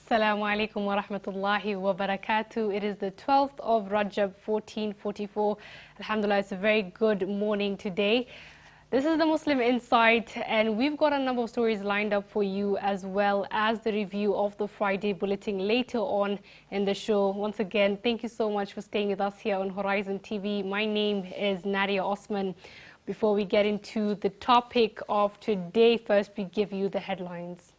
Assalamu alaikum wa rahmatullahi wa barakatuh. It is the 12th of Rajab 1444. Alhamdulillah, it's a very good morning today. This is the Muslim Insight, and we've got a number of stories lined up for you, as well as the review of the Friday Bulletin later on in the show. Once again, thank you so much for staying with us here on Horizon TV. My name is Nadia Osman. Before we get into the topic of today, first we give you the headlines.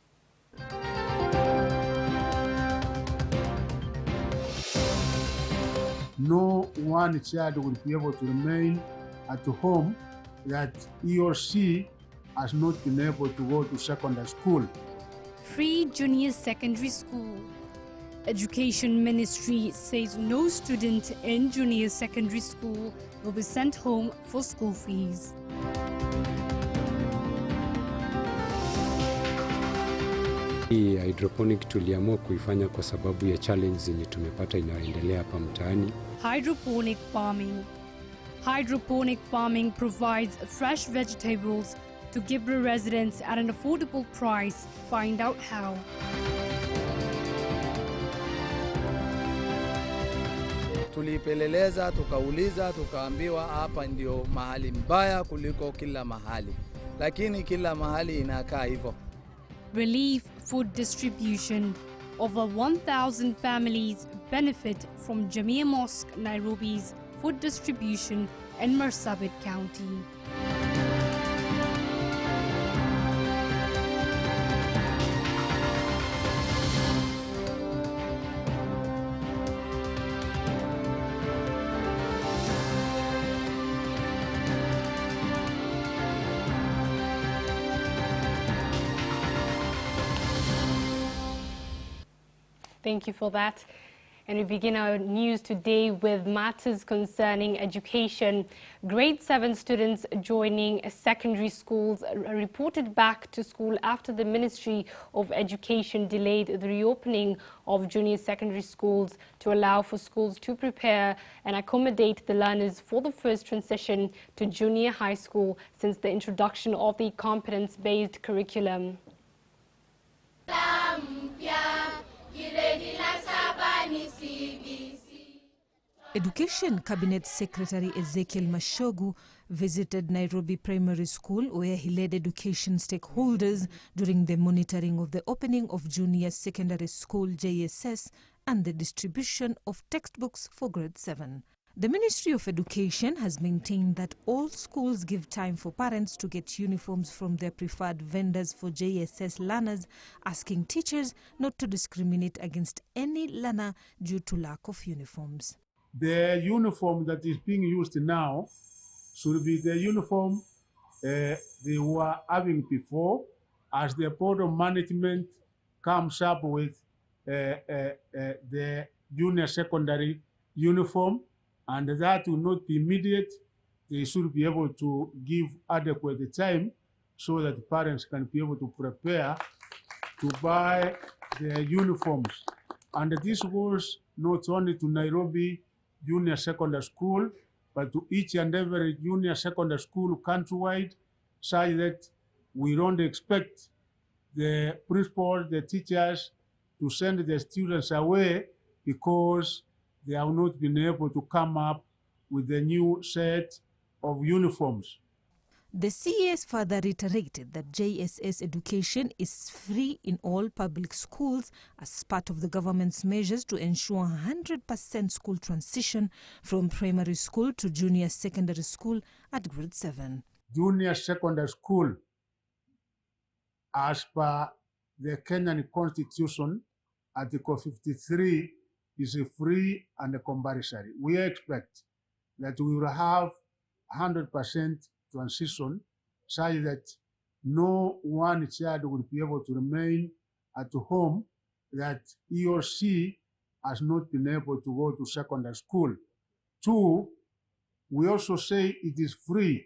No one child will be able to remain at home that he or she has not been able to go to secondary school. Free junior secondary school. Education Ministry says no student in junior secondary school will be sent home for school fees. Hii hydroponic tuliamua kuifanya kwa sababu ya challenge zenye tumepata inayoendelea hapa mtaani. Hydroponic farming. Hydroponic farming provides fresh vegetables to Gibra residents at an affordable price. Find out how. Tulipeleleza, tukauliza, tukaambiwa hapa ndio mahali mbaya kuliko kila mahali. Lakini kila mahali inakaa hivyo. Relief food distribution. Over 1,000 families benefit from Jamia Mosque Nairobi's food distribution in Marsabit County. Thank you for that. And we begin our news today with matters concerning education. Grade 7 students joining secondary schools reported back to school after the Ministry of Education delayed the reopening of junior secondary schools to allow for schools to prepare and accommodate the learners for the first transition to junior high school since the introduction of the competence-based curriculum. Education Cabinet Secretary Ezekiel Mashogu visited Nairobi Primary School, where he led education stakeholders during the monitoring of the opening of Junior Secondary School JSS and the distribution of textbooks for grade 7. The Ministry of Education has maintained that all schools give time for parents to get uniforms from their preferred vendors for JSS learners, asking teachers not to discriminate against any learner due to lack of uniforms. The uniform that is being used now should be the uniform they were having before, as the Board of Management comes up with the junior secondary uniform, and that will not be immediate. They should be able to give adequate time so that parents can be able to prepare to buy the uniforms. And this goes not only to Nairobi Junior Secondary School, but to each and every junior secondary school countrywide, such that we don't expect the principals, the teachers to send the students away because they have not been able to come up with the new set of uniforms. The CAS further reiterated that JSS education is free in all public schools as part of the government's measures to ensure 100% school transition from primary school to junior secondary school at grade 7. Junior secondary school, as per the Kenyan Constitution, Article 53, is free and compulsory. We expect that we will have 100% transition, such that no one child will be able to remain at home that he or she has not been able to go to secondary school. 2, we also say it is free.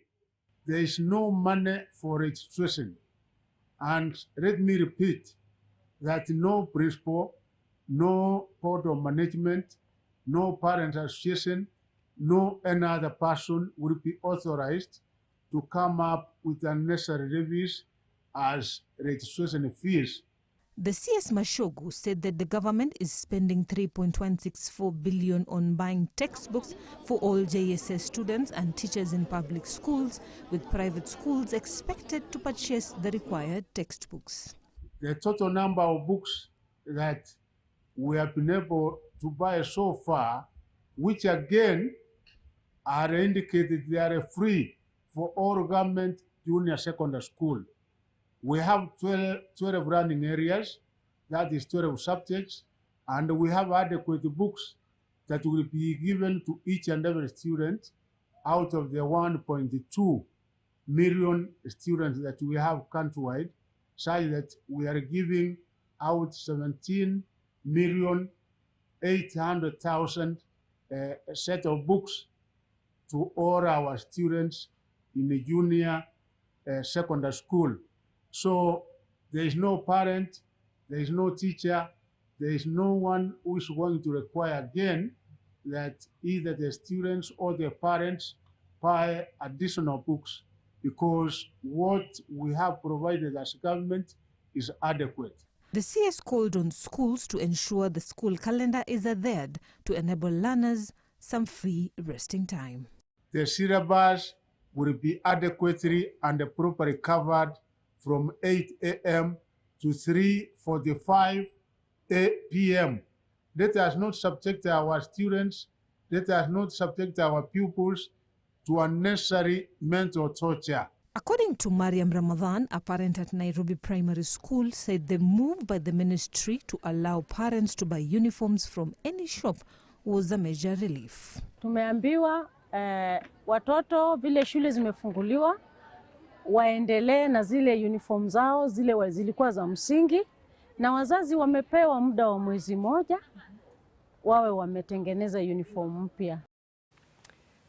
There is no money for registration. And let me repeat that no principal, no board of management, no parent association, no any other person will be authorized to come up with unnecessary levies as registration fees. The CS Mashogu said that the government is spending 3.164 billion on buying textbooks for all JSS students and teachers in public schools, with private schools expected to purchase the required textbooks. The total number of books that we have been able to buy so far, which again are indicated they are free for all government junior secondary school. We have 12 running areas, that is 12 subjects, and we have adequate books that will be given to each and every student out of the 1.2 million students that we have countrywide, such that we are giving out 17,800,000 set of books to all our students in the junior secondary school. So there is no parent, there is no teacher, there is no one who is going to require again that either the students or the parents buy additional books, because what we have provided as government is adequate. The CS called on schools to ensure the school calendar is adhered to enable learners some free resting time. The syllabus will be adequately and properly covered from 8 a.m. to 3:45 p.m. Let us not subject our students, let us not subject our pupils to unnecessary mental torture. According to Mariam Ramadan, a parent at Nairobi Primary School, said the move by the ministry to allow parents to buy uniforms from any shop was a major relief. Tumeambiwa watoto vile shule zimefunguliwa waendelee na zile uniform zao zile zilikuwa za msingi, na wazazi wamepewa muda wa mwezi moja wawe wametengeneza uniform mpya.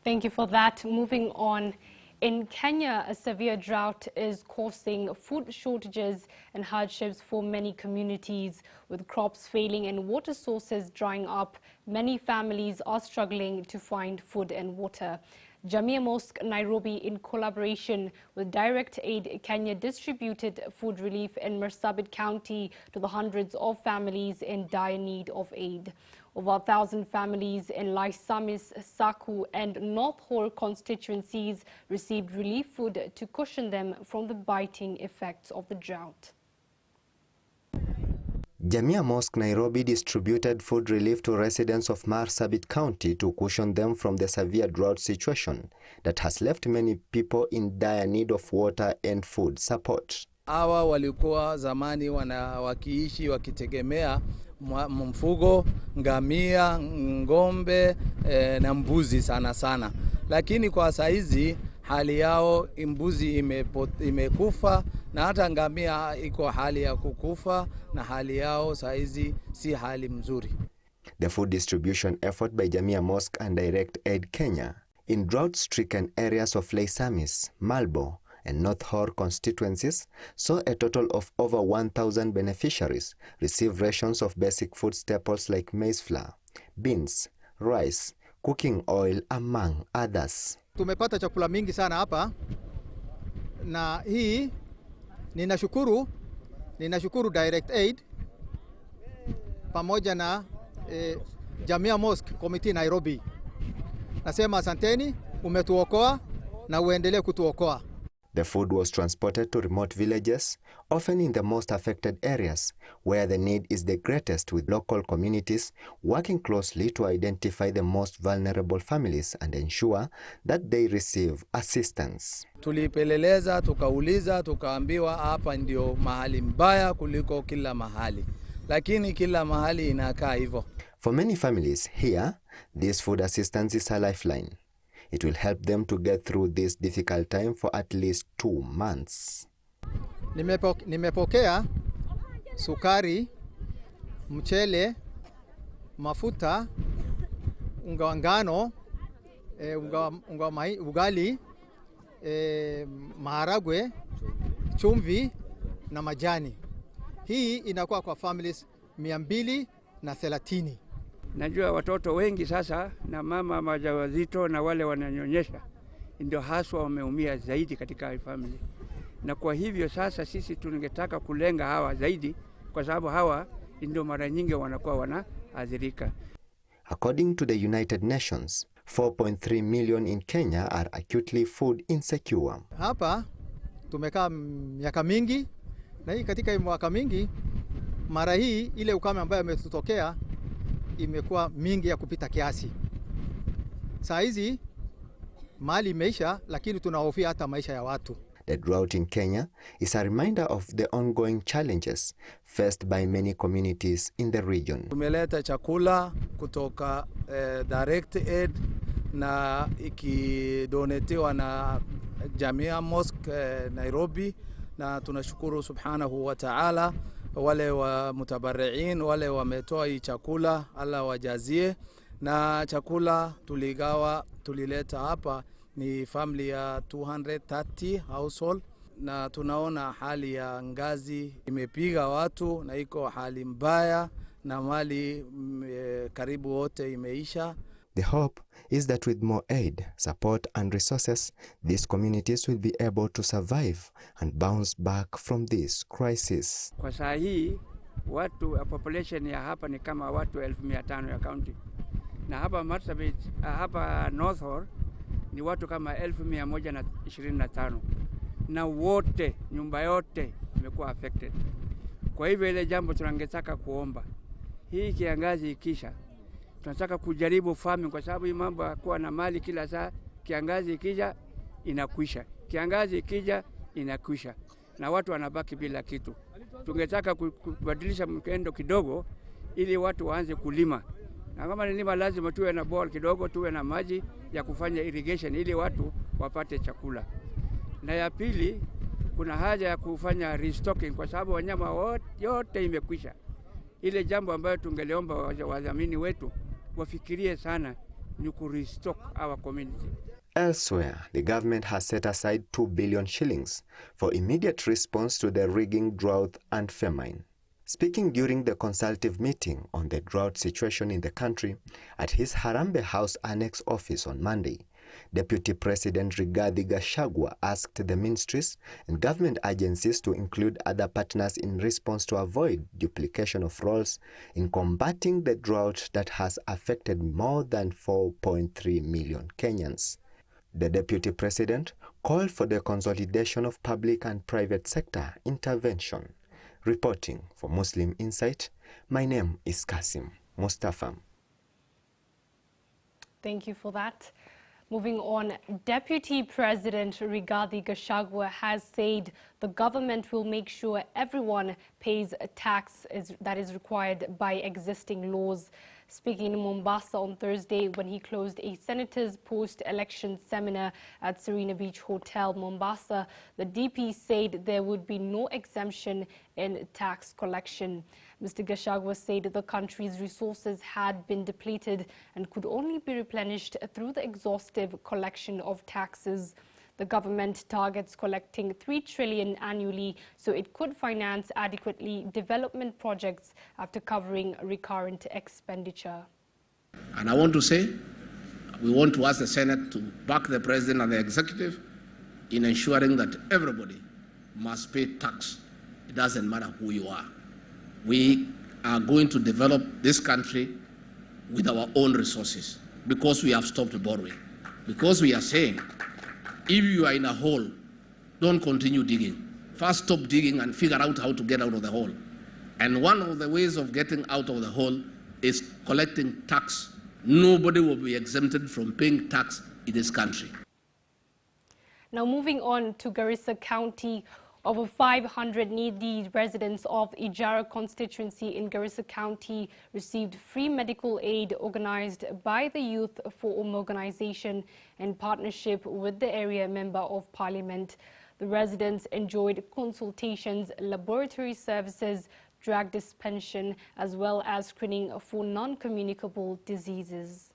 Thank you for that. Moving on, in Kenya, a severe drought is causing food shortages and hardships for many communities. With crops failing and water sources drying up, many families are struggling to find food and water. Jamia Mosque Nairobi, in collaboration with Direct Aid Kenya, distributed food relief in Marsabit County to the hundreds of families in dire need of aid. Over 1,000 families in Laisamis, Saku and North Hall constituencies received relief food to cushion them from the biting effects of the drought. Jamia Mosque Nairobi distributed food relief to residents of Marsabit County to cushion them from the severe drought situation that has left many people in dire need of water and food support. Hawa walikuwa zamani wakiishi wakitegemea mfugo, ngamia, ngombe na mbuzi sana sana. Lakini kwa saizi hali yao mbuzi imekufa na hata ngamia iko hali ya kukufa na hali yao saizi si hali mzuri. The food distribution effort by Jamia Mosque and Direct Aid Kenya in drought-stricken areas of Laisamis, Malbo and North Hall constituencies saw a total of over 1,000 beneficiaries receive rations of basic food staples like maize flour, beans, rice, cooking oil, among others. Tumepata chakula mingi sana hapa, na hii ninashukuru Direct Aid pamoja na Jamia Mosque Committee Nairobi. Nasema asanteni, umetuokoa na uendelee kutuokoa. The food was transported to remote villages, often in the most affected areas, where the need is the greatest, with local communities working closely to identify the most vulnerable families and ensure that they receive assistance. Tulipeleleza, tukauliza, tukaambiwa hapa ndio mahali mbaya kuliko kila mahali. Lakini kila mahali inakaa hivyo. For many families here, this food assistance is a lifeline. It will help them to get through this difficult time for at least 2 months. Nimepokea sukari, mchele, mafuta, unga wa ngano, ugali, maharagwe, chumvi na majani. Hii inakuwa kwa families 230. Najua watoto wengi sasa na mama wajawazito na wale wananyonyesha ndio haswa wameumia zaidi katika family. Na kwa hivyo sasa sisi tungetaka kulenga hawa zaidi kwa sababu hawa ndio mara nyingi wanakuwa wanaathirika. According to the United Nations, 4.3 million in Kenya are acutely food insecure. Hapa tumekaa miaka mingi, na hii katika miaka mingi mara hii ile ukame ambayo imetutokea imekuwa mingi ya kupita kiasi. Saa hizi mali imeisha, lakini tunahofia hata maisha ya watu. The drought in Kenya is a reminder of the ongoing challenges faced by many communities in the region. Tumeleta chakula kutoka direct aid na ikidonetiwa na Jamia Mosque Nairobi, na tunashukuru subhanahu wa ta'ala wale wa mutabarriin, wale wametoa hii chakula, Allah wajazie. Na chakula tulileta hapa ni family ya 230 household, na tunaona hali ya ngazi imepiga watu na iko hali mbaya na mali karibu wote imeisha. The hope is that with more aid, support and resources, these communities will be able to survive and bounce back from this crisis. Kwa saa hii watu population ya hapa ni kama watu 1500 ya county, na hapa Marsabit, hapa North Horr ni watu kama 1125, na wote nyumba yote imekuwa affected. Kwa hivyo ile jambo tunangetaka kuomba, hii kiangazi ikisha, tunataka kujaribu farming, kwa sababu hii mambo ya kuwa na mali kila saa, kiangazi ikija inakwisha, kiangazi ikija inakwisha, na watu wanabaki bila kitu. Tungetaka kubadilisha mkendo kidogo ili watu waanze kulima, na kama ni lima lazima tuwe na bore kidogo, tuwe na maji ya kufanya irrigation ili watu wapate chakula. Na ya pili, kuna haja ya kufanya restocking kwa sababu wanyama yote imekwisha. Ile jambo ambayo tungeliomba wadhamini wetu wafikirie sana ni ku restock our community. Elsewhere, the government has set aside 2 billion shillings for immediate response to the rigging drought and famine. Speaking during the consultative meeting on the drought situation in the country at his Harambee House Annex office on Monday, Deputy President Rigathi Gachagua asked the ministries and government agencies to include other partners in response to avoid duplication of roles in combating the drought that has affected more than 4.3 million Kenyans. The Deputy President called for the consolidation of public and private sector intervention. Reporting for Muslim Insight, my name is Kasim Mustafa. Thank you for that. Moving on, Deputy President Rigathi Gachagua has said the government will make sure everyone pays a tax that is required by existing laws. Speaking in Mombasa on Thursday when he closed a senator's post-election seminar at Serena Beach Hotel, Mombasa, the DP said there would be no exemption in tax collection. Mr. Gachagua said the country's resources had been depleted and could only be replenished through the exhaustive collection of taxes. The government targets collecting 3 trillion annually so it could finance adequately development projects after covering recurrent expenditure. And I want to say, we want to ask the Senate to back the President and the Executive in ensuring that everybody must pay tax. It doesn't matter who you are. We are going to develop this country with our own resources because we have stopped borrowing. Because we are saying, if you are in a hole, don't continue digging. First stop digging and figure out how to get out of the hole. And one of the ways of getting out of the hole is collecting tax. Nobody will be exempted from paying tax in this country. Now moving on to Garissa County, over 500 needy residents of Ijara constituency in Garissa County received free medical aid organized by the Youth for organization in partnership with the area member of parliament. The residents enjoyed consultations, laboratory services, drug dispensation, as well as screening for non-communicable diseases.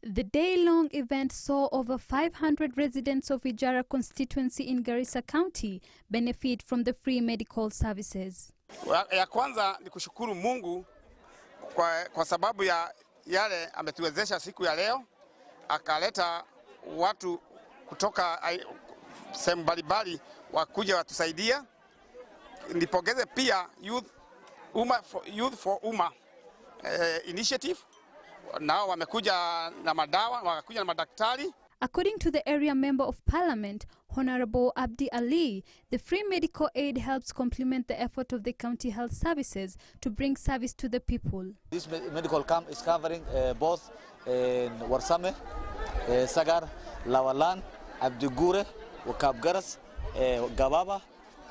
The day-long event saw over 500 residents of Ijara constituency in Garissa County benefit from the free medical services. Ya kwanza ni kushukuru Mungu kwa sababu ya yale ametuwezesha siku ya leo, akaleta watu kutoka sehemu mbalimbali wakuja watusaidia. nipongeze pia Youth for Umma initiative. Nao wamekuja na madawa, wamekuja na madaktari. According to the area member of parliament, Honorable Abdi Ali, the free medical aid helps complement the effort of the county health services to bring service to the people. This medical camp is covering both Warsame, Sagar, Lawalan, Abdigure, Wakabgaras, Gababa,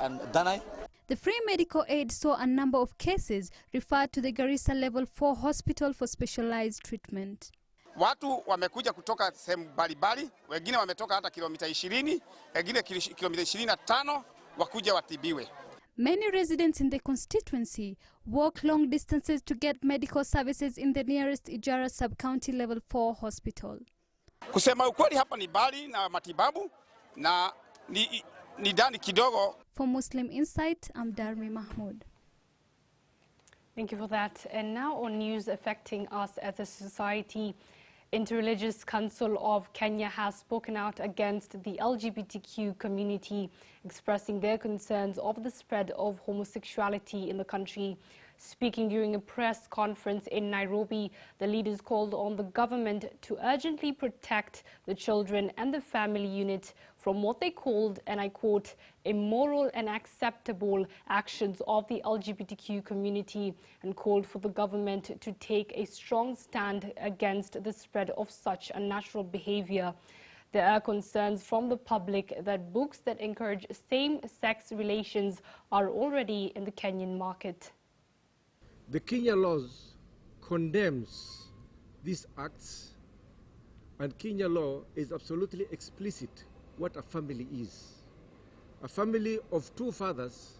and Danai. The free medical aid saw a number of cases referred to the Garissa Level 4 hospital for specialized treatment. Watu wamekuja kutoka sehemu mbalimbali, wengine wametoka hata kilomita 20, wengine kilomita 25 wakuja watibiwe. Many residents in the constituency walk long distances to get medical services in the nearest Ijara Sub-County Level 4 hospital. Kusema ukweli hapa ni bali na matibabu na ni ndani kidogo. For Muslim Insight, I'm Darmi Mahmoud. Thank you for that. And now on news affecting us as a society, Interreligious Council of Kenya has spoken out against the LGBTQ community, expressing their concerns of the spread of homosexuality in the country. Speaking during a press conference in Nairobi, the leaders called on the government to urgently protect the children and the family unit from what they called, and I quote, immoral and unacceptable actions of the LGBTQ community, and called for the government to take a strong stand against the spread of such unnatural behavior. There are concerns from the public that books that encourage same-sex relations are already in the Kenyan market. The Kenya laws condemns these acts, and Kenya law is absolutely explicit what a family is. A family of two fathers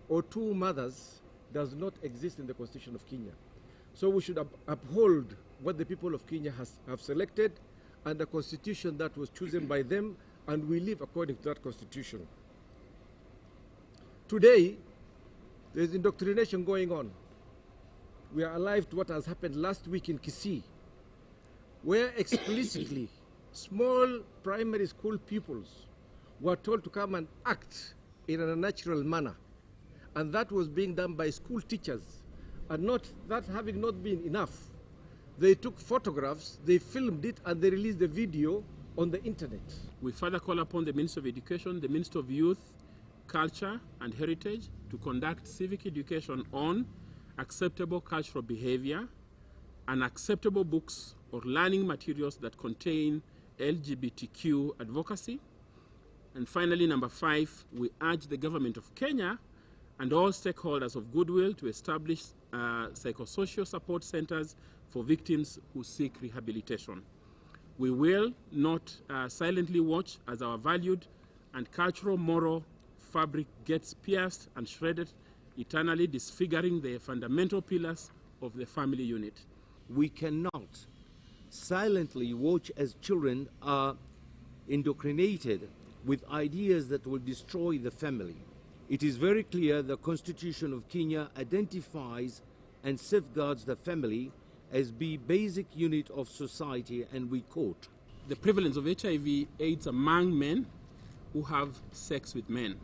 or two mothers does not exist in the Constitution of Kenya. So we should uphold what the people of Kenya have selected and the constitution that was chosen by them, and we live according to that constitution. Today, there is indoctrination going on. We are alive to what has happened last week in Kisii, where explicitly small primary school pupils were told to come and act in an unnatural manner. And that was being done by school teachers. And not that having not been enough, they took photographs, they filmed it, and they released the video on the internet. We further call upon the Minister of Education, the Minister of Youth, Culture and Heritage to conduct civic education on acceptable cultural behavior, unacceptable books or learning materials that contain LGBTQ advocacy. And finally, number 5, we urge the government of Kenya and all stakeholders of goodwill to establish psychosocial support centers for victims who seek rehabilitation. We will not silently watch as our valued and cultural moral fabric gets pierced and shredded, eternally disfiguring the fundamental pillars of the family unit. We cannot silently watch as children are indoctrinated with ideas that will destroy the family. It is very clear the Constitution of Kenya identifies and safeguards the family as the basic unit of society, and we quote, the prevalence of HIV/AIDS among men who have sex with men.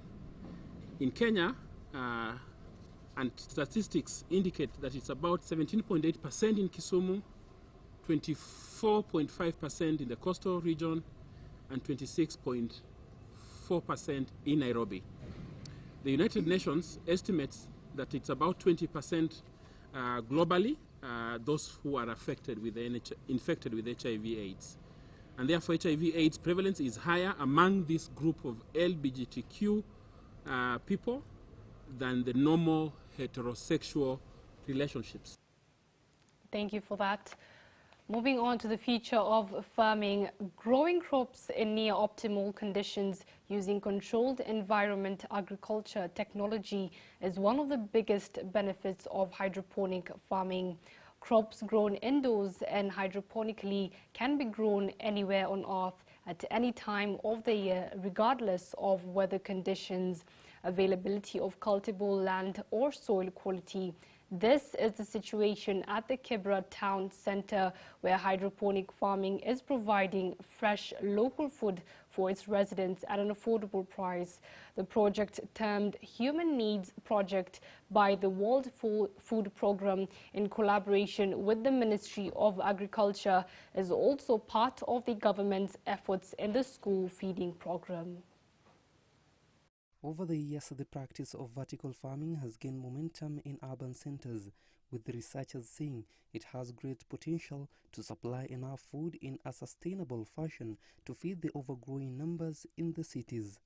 In Kenya, and statistics indicate that it's about 17.8% in Kisumu, 24.5% in the coastal region, and 26.4% in Nairobi. The United Nations estimates that it's about 20% globally, those who are infected with HIV/AIDS. And therefore HIV/AIDS prevalence is higher among this group of LGBTQ people than the normal heterosexual relationships. Thank you for that. Moving on to the future of farming, growing crops in near optimal conditions using controlled environment agriculture technology is one of the biggest benefits of hydroponic farming. Crops grown indoors and hydroponically can be grown anywhere on earth at any time of the year, regardless of weather conditions, availability of cultivable land or soil quality. This is the situation at the Kibra Town Centre, where hydroponic farming is providing fresh local food for for its residents at an affordable price. The project, termed Human Needs Project by the World Food Programme in collaboration with the Ministry of Agriculture, is also part of the government's efforts in the school feeding program. Over the years, the practice of vertical farming has gained momentum in urban centers, with the researchers saying it has great potential to supply enough food in a sustainable fashion to feed the overgrowing numbers in the cities.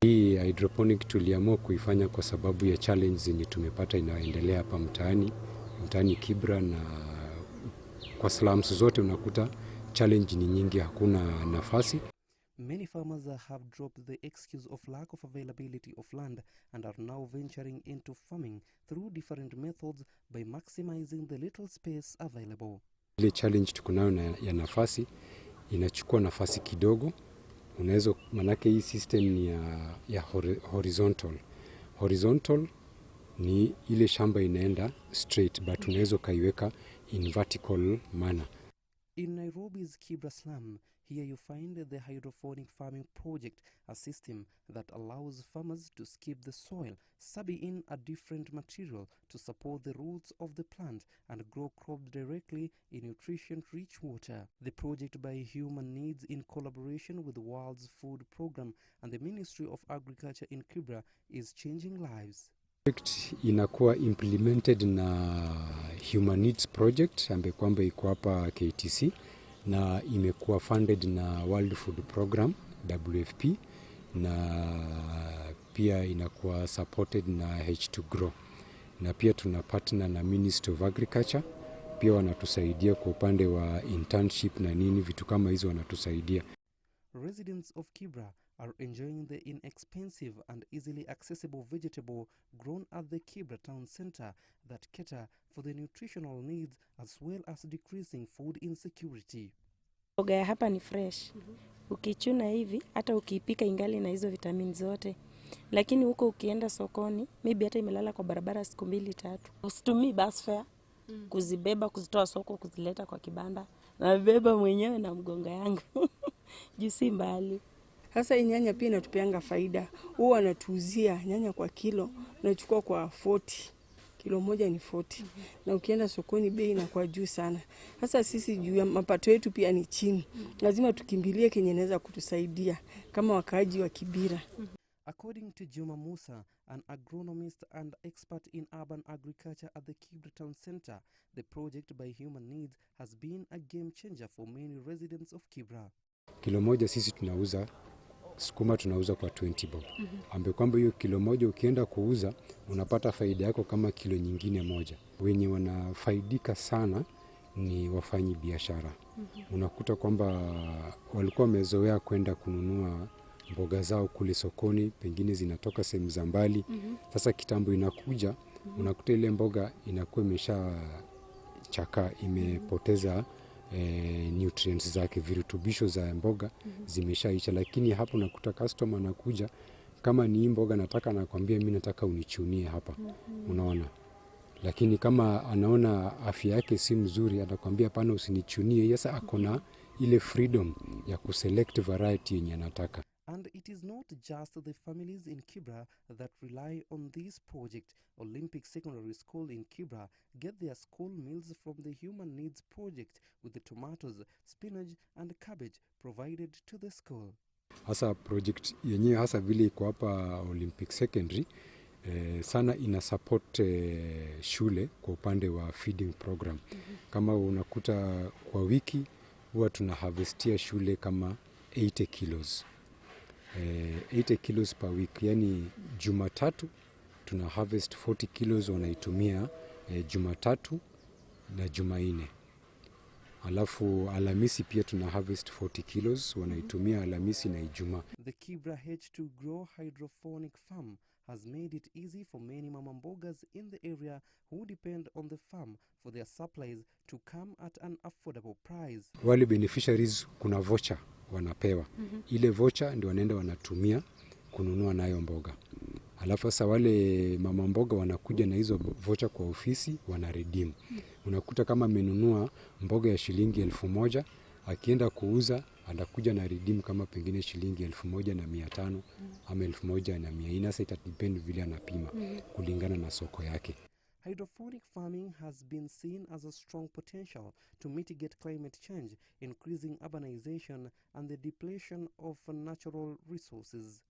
Hii hydroponic tuliamua kuifanya kwa sababu ya challenge zenye tumepata inaendelea hapa mtaani Kibra, na kwa slums zote unakuta challenge ni nyingi, hakuna nafasi. Many farmers have dropped the excuse of lack of availability of land and are now venturing into farming through different methods by maximizing the little space available. Ile challenge tuko nayo ya nafasi, inachukua nafasi kidogo. Unaweza, manake hii system ni ya horizontal. Horizontal ni ile shamba inaenda straight, but unaweza kaiweka in vertical manner. In Nairobi's Kibra slum, here you find the hydroponic farming project, a system that allows farmers to skip the soil, subbing in a different material to support the roots of the plant and grow crops directly in nutrient-rich water. The project by Human Needs, in collaboration with the World Food Programme and the Ministry of Agriculture in Kibra, is changing lives. Project inakuwa implemented na Human Needs Project ambayo kwamba iko hapa KTC, na imekuwa funded na World Food Programme WFP, na pia inakuwa supported na H2 Grow, na pia tuna partner na Ministry of Agriculture, pia wanatusaidia kwa upande wa internship na nini, vitu kama hizo wanatusaidia. Residents of Kibra are enjoying the inexpensive and easily accessible vegetable grown at the Kibra town center that cater for the nutritional needs as well as decreasing food insecurity. Mboga ya hapa ni fresh. Ukichuna hivi hata ukipika ingali na hizo vitamini zote. Lakini huko ukienda sokoni, maybe hata imelala kwa barabara siku 2-3. Usitumii bus fare kuzibeba, kuzitoa soko, kuzileta kwa kibanda. Na beba mwenyewe na mgonga yangu. Jusi mbali. Sasa hii nyanya pia inatupeanga faida. Huwa anatuuzia nyanya kwa kilo, unachukua kwa 40. Kilo moja ni 40. Na ukienda sokoni bei inakuwa juu sana. Sasa sisi juu ya mapato yetu pia ni chini. Lazima tukimbilie kenye inaweza kutusaidia kama wakaaji wa Kibira. According to Juma Musa, an agronomist and expert in urban agriculture at the Kibra Town Center, the project by Human Needs has been a game changer for many residents of Kibra. Kilo moja sisi tunauza sukuma tunauza kwa 20 bob. Ambapo kwamba hiyo kilo moja ukienda kuuza unapata faida yako kama kilo nyingine moja. Wenye wanafaidika sana ni wafanyi biashara. Unakuta kwamba walikuwa wamezoea kwenda kununua mboga zao kule sokoni, pengine zinatoka sehemu za mbali. Sasa kitambo inakuja, unakuta ile mboga inakuwa imesha chaka, imepoteza nutrients zake, virutubisho za mboga zimeshaisha. Lakini hapo nakuta customer anakuja, kama ni mboga nataka, nakwambia mimi nataka unichunie hapa, unaona. Lakini kama anaona afya yake si mzuri, anakwambia hapana usinichunie. Sasa akona ile freedom ya kuselect variety yenye anataka. And it is not just the families in Kibra that rely on this project. Olympic Secondary School in Kibra get their school meals from the Human Needs Project with the tomatoes, spinach and cabbage provided to the school. Hasa project yenyewe hasa vile iko hapa Olympic Secondary sana ina support shule kwa upande wa feeding program. Kama unakuta kwa wiki huwa tuna harvestia shule kama 80 kilos. 80 kilos per week, yani Jumatatu tuna harvest 40 kilos wanaitumia Jumatatu na Jumanne. Alafu Alhamisi pia tuna harvest 40 kilos wanaitumia Alhamisi na Ijumaa. The Kibra H2 Grow hydroponic farm has made it easy for many mama mbogas in the area who depend on the farm for their supplies to come at an affordable price. Wale beneficiaries kuna voucher wanapewa. Ile voucher ndio wanaenda wanatumia kununua nayo mboga. Alafu sasa wale mama mboga wanakuja na hizo voucher kwa ofisi wana redeem. Unakuta kama amenunua mboga ya shilingi 1000, akienda kuuza anakuja na redeem kama pengine shilingi 1,500 ama 1,400. Sasa itadepend vile anapima kulingana na soko yake. Hydroponic farming has been seen as a strong potential to mitigate climate change, increasing urbanization and the depletion of natural resources.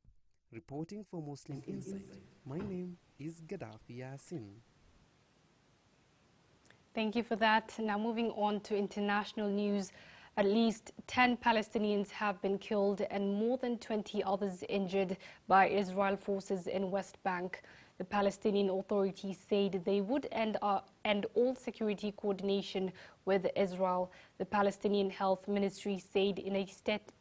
Reporting for Muslim Insight, my name is Gaddafi Yasin. Thank you for that. Now moving on to international news. At least 10 Palestinians have been killed and more than 20 others injured by Israel forces in West Bank. The Palestinian Authority said they would end all security coordination with Israel. The Palestinian Health Ministry said in a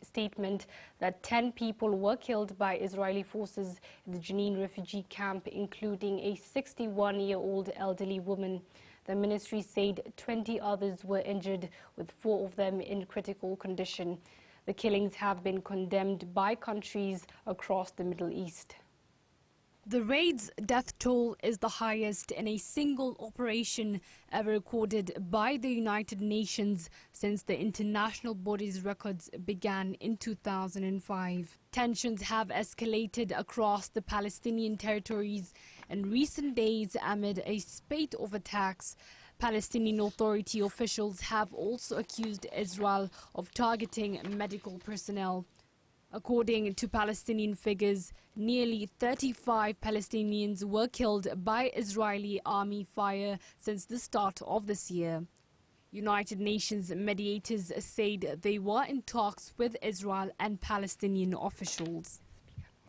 statement that 10 people were killed by Israeli forces in the Jenin refugee camp, including a 61-year-old elderly woman. The ministry said 20 others were injured, with 4 of them in critical condition. The killings have been condemned by countries across the Middle East. The raid's death toll is the highest in a single operation ever recorded by the United Nations since the international body's records began in 2005. Tensions have escalated across the Palestinian territories in recent days amid a spate of attacks. Palestinian Authority officials have also accused Israel of targeting medical personnel. According to Palestinian figures, nearly 35 Palestinians were killed by Israeli army fire since the start of this year. United Nations mediators said they were in talks with Israel and Palestinian officials.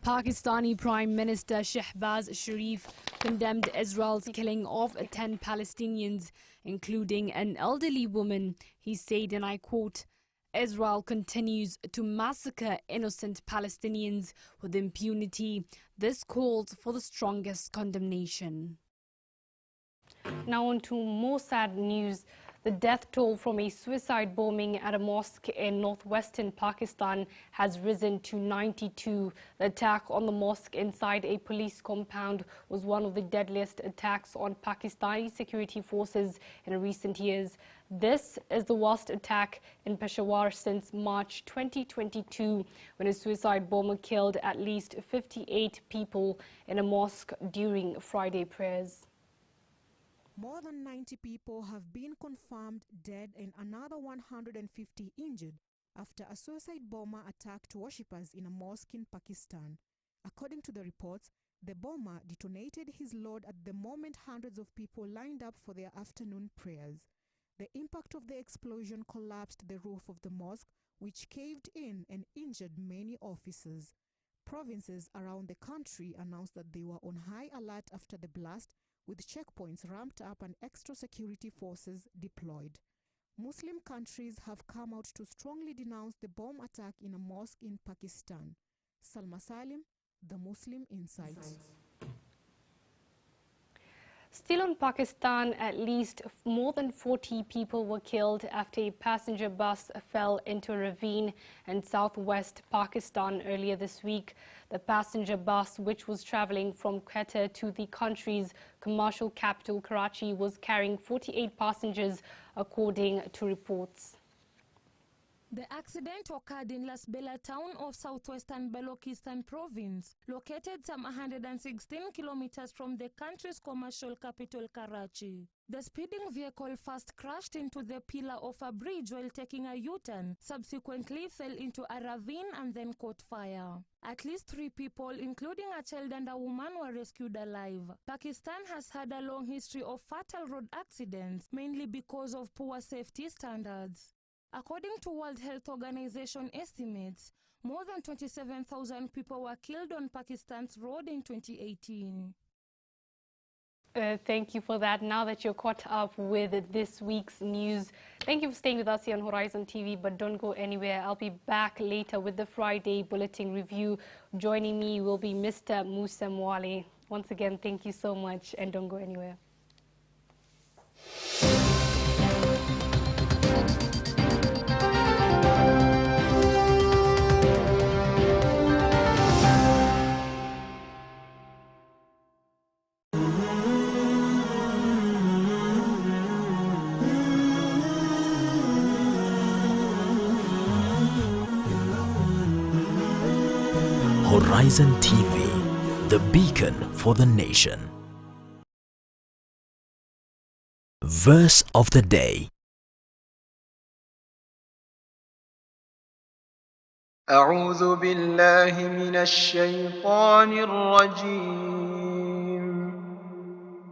Pakistani Prime Minister Shehbaz Sharif condemned Israel's killing of 10 Palestinians, including an elderly woman. He said, and I quote, "Israel continues to massacre innocent Palestinians with impunity. This calls for the strongest condemnation." Now on to more sad news. The death toll from a suicide bombing at a mosque in northwestern Pakistan has risen to 92. The attack on the mosque inside a police compound was one of the deadliest attacks on Pakistani security forces in recent years. This is the worst attack in Peshawar since March 2022, when a suicide bomber killed at least 58 people in a mosque during Friday prayers. More than 90 people have been confirmed dead and another 150 injured after a suicide bomber attacked worshippers in a mosque in Pakistan. According to the reports, the bomber detonated his load at the moment hundreds of people lined up for their afternoon prayers. The impact of the explosion collapsed the roof of the mosque, which caved in and injured many officers. Provinces around the country announced that they were on high alert after the blast, with checkpoints ramped up and extra security forces deployed. Muslim countries have come out to strongly denounce the bomb attack in a mosque in Pakistan. Salma Salim, The Muslim Insight. Still in Pakistan, at least more than 40 people were killed after a passenger bus fell into a ravine in southwest Pakistan earlier this week. The passenger bus, which was traveling from Quetta to the country's commercial capital Karachi, was carrying 48 passengers, according to reports. The accident occurred in Las Bela town of southwestern Balochistan province, located some 116 kilometers from the country's commercial capital Karachi. The speeding vehicle first crashed into the pillar of a bridge while taking a U-turn, subsequently fell into a ravine and then caught fire. At least 3 people, including a child and a woman, were rescued alive. Pakistan has had a long history of fatal road accidents, mainly because of poor safety standards. According to World Health Organization estimates, more than 27,000 people were killed on Pakistan's road in 2018. Thank you for that. Now that you're caught up with this week's news, thank you for staying with us here on Horizon TV, but don't go anywhere. I'll be back later with the Friday Bulletin review. Joining me will be Mr. Musa Mwale. Once again, thank you so much, and don't go anywhere. Horizon TV, the beacon for the nation. Verse of the day. أعوذ بالله من الشيطان الرجيم.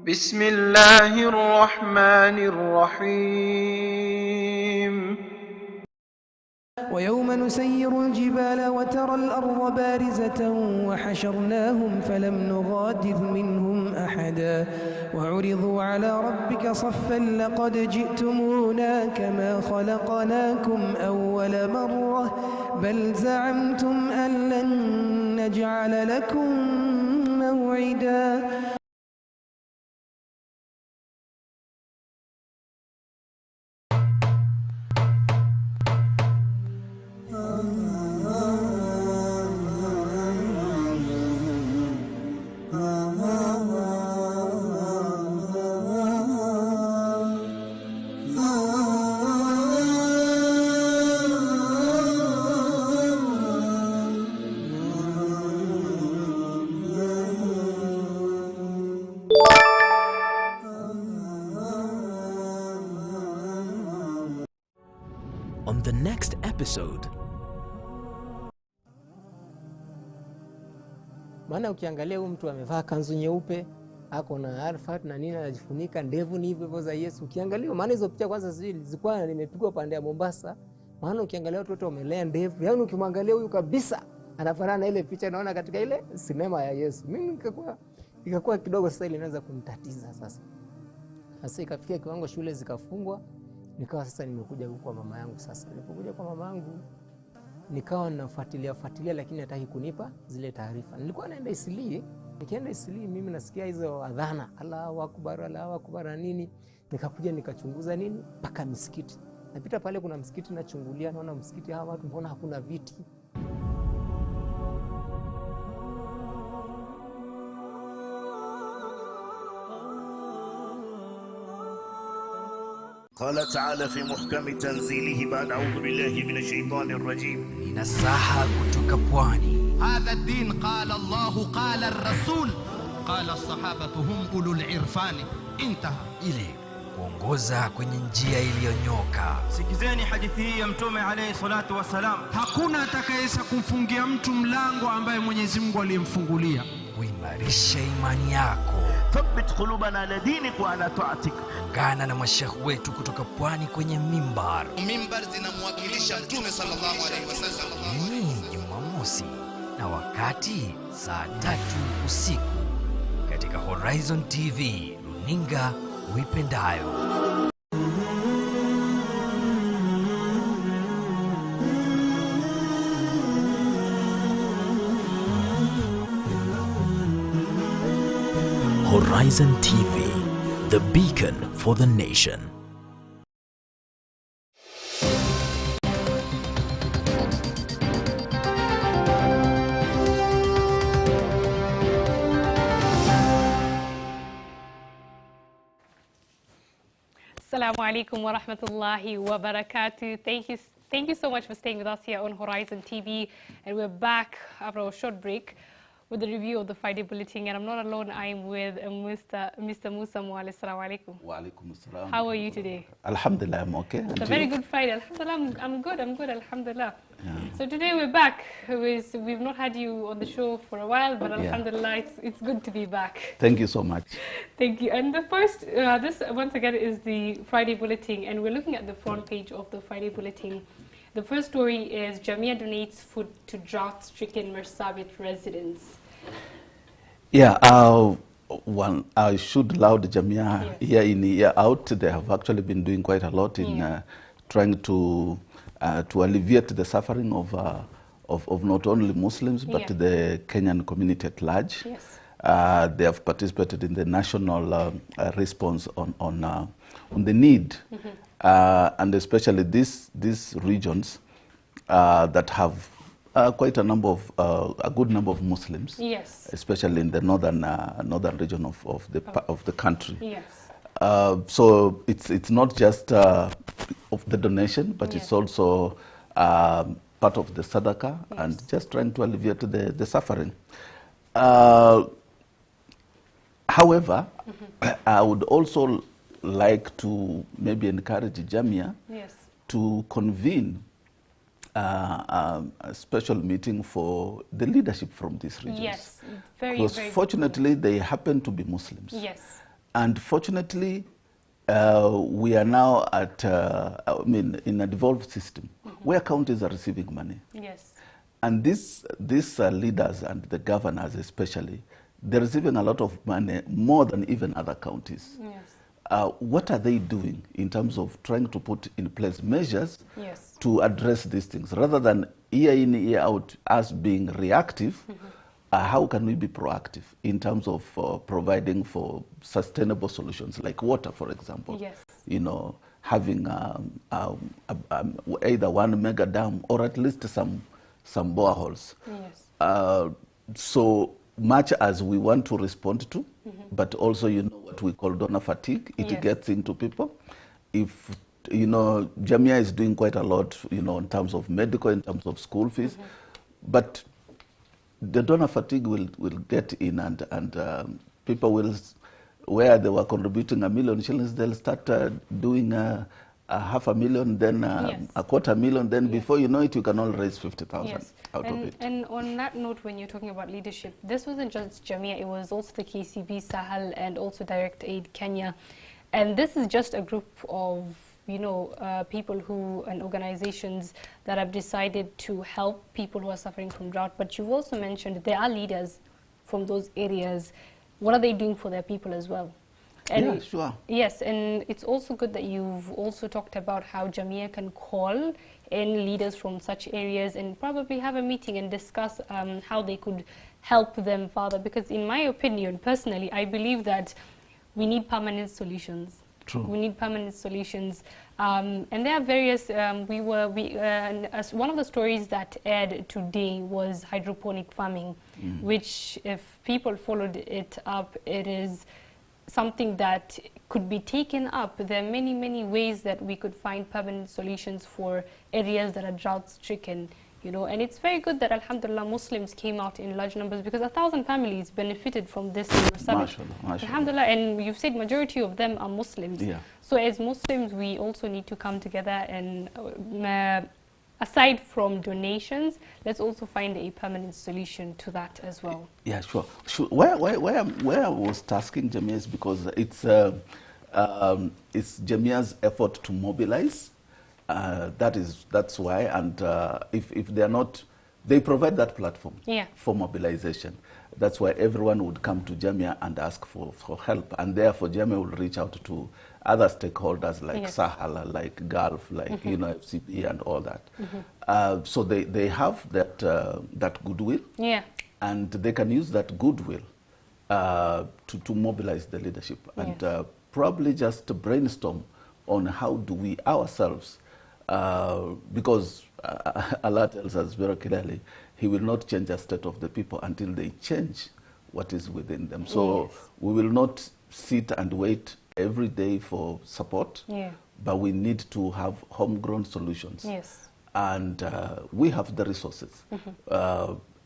بسم الله الرحمن الرحيم. ويوم نسير الجبال وترى الأرض بارزة وحشرناهم فلم نغادر منهم أحدا وعرضوا على ربك صفا لقد جئتمونا كما خلقناكم أول مرة بل زعمتم أن لن نجعل لكم موعدا. On the next episode. Maana ukiangalia huyu mtu amevaa kanzu nyeupe, ako na arfat na nini, anajifunika ndevu, ni hivyo za Yesu. Ukiangalia maana hizo picha kwanza zilikuwa nimepigwa pande ya Mombasa. Maana ukiangalia watu wote wamelea ndevu, yaani ukimwangalia huyu kabisa anafanana na ile picha naona katika ile sinema ya Yesu. Mimi ikakuwa kidogo sasa ile inaanza kunitatiza sasa. Sasa ikafikia kiwango shule zikafungwa. Nikawa sasa nimekuja huko kwa mama yangu sasa. Nilipokuja kwa mama yangu nikawa nafuatilia lakini hataki kunipa zile taarifa. Nilikuwa naenda Isili, nikienda Isili mimi nasikia hizo adhana, Allahu Akbar nini. Nikakuja nikachunguza nini mpaka msikiti. Napita pale kuna msikiti nachungulia, naona msikiti hawa watu mbona hakuna viti. قال تعالى في محكم تنزيله بعد أعوذ بالله من الشيطان الرجيم. Ninasaha kutoka pwani. هذا الدين قال الله قال الرسول قال الصحابة هم أولو العرفان. انتهى. Ili kuongoza kwenye njia iliyonyoka. Sikizeni hadithi hii ya Mtume alayhi salatu wasalam. Hakuna atakayeweza kumfungia mtu mlango ambaye Mwenyezi Mungu aliyemfungulia. Kuimarisha imani yako. Thabbit qulubana ala dinik wa ala ta'atik. Ungana na mashekhi wetu kutoka pwani kwenye mimbar. Mimbar zinamwakilisha Mtume sallallahu alayhi wasallam. Ni Jumamosi na wakati saa 3 usiku katika Horizon TV, runinga uipendayo. Horizon TV, the beacon for the nation. Assalamu alaikum wa rahmatullahi wa barakatuh. Thank you so much for staying with us here on Horizon TV, and we're back after a short break with the review of the Friday Bulletin. And I'm not alone, I'm with Mr. Musa Mwale. Assalamu alaikum. Wa alaikum assalam. How are you today? Alhamdulillah, I'm okay. It's a very good Friday. Alhamdulillah, I'm good, alhamdulillah. Yeah. So today we're back. We've not had you on the show for a while, but alhamdulillah, it's good to be back. Thank you so much. Thank you. And the first, this once again is the Friday Bulletin, and we're looking at the front page of the Friday Bulletin. The first story is Jamia donates food to drought-stricken Marsabit residents. Yeah, I should laud Jamia year in year out. They have actually been doing quite a lot in trying to alleviate the suffering of not only Muslims but the Kenyan community at large. Yes. They have participated in the national response on the need, and especially these regions that have quite a good number of Muslims. Yes. Especially in the northern region of the country. Yes. So it's not just of the donation, but it's also part of the sadaqah and just trying to alleviate the suffering. However, I would also like to maybe encourage Jamia to convene a special meeting for the leadership from these regions. Yes, very, because very fortunately they happen to be Muslims. Yes. And fortunately, we are now at, in a devolved system where counties are receiving money. Yes. And these leaders and the governors especially, they're receiving a lot of money, more than even other counties. Yes. What are they doing in terms of trying to put in place measures Yes. to address these things? Rather than year in, year out, us being reactive, how can we be proactive in terms of providing for sustainable solutions, like water, for example? Yes. You know, having either one mega dam or at least some boreholes. Yes. So much as we want to respond to, but also, you know, what we call donor fatigue, it gets into people. If, you know, Jamia is doing quite a lot, you know, in terms of medical, in terms of school fees, but the donor fatigue will get in, and people will, where they were contributing $1 million shillings, they'll start doing a $500,000, then a $250,000, then before you know it, you can only raise 50,000 out of it. And on that note, when you're talking about leadership, this wasn't just Jamia, it was also the KCB, Sahel, and also Direct Aid Kenya. And this is just a group of, you know, people who, and organizations that have decided to help people who are suffering from drought. But you've also mentioned there are leaders from those areas. What are they doing for their people as well? And yeah, sure. Yes, and it's also good that you've also talked about how Jamia can call in leaders from such areas and probably have a meeting and discuss how they could help them further. Because in my opinion, personally, I believe that we need permanent solutions. True. We need permanent solutions. And there are various, as one of the stories that aired today was hydroponic farming, which if people followed it up, it is something that could be taken up. There are many, many ways that we could find permanent solutions for areas that are drought-stricken, you know. And it's very good that, alhamdulillah, Muslims came out in large numbers, because 1,000 families benefited from this summit. Mashallah. Alhamdulillah, and you've said majority of them are Muslims. Yeah. So as Muslims, we also need to come together and aside from donations, let's also find a permanent solution to that as well. Yeah, sure. Where I was tasking Jamia is because it's Jamia's effort to mobilize. That's why, and if they are not, they provide that platform for mobilization. That's why everyone would come to Jamia and ask for help, and therefore Jamia will reach out to other stakeholders like Sahel, like Gulf, like you know, FCB and all that. So they have that goodwill, and they can use that goodwill to mobilize the leadership and probably just to brainstorm on how do we ourselves, because Allah tells us very clearly, He will not change the state of the people until they change what is within them. So we will not sit and wait every day for support, but we need to have homegrown solutions. And we have the resources.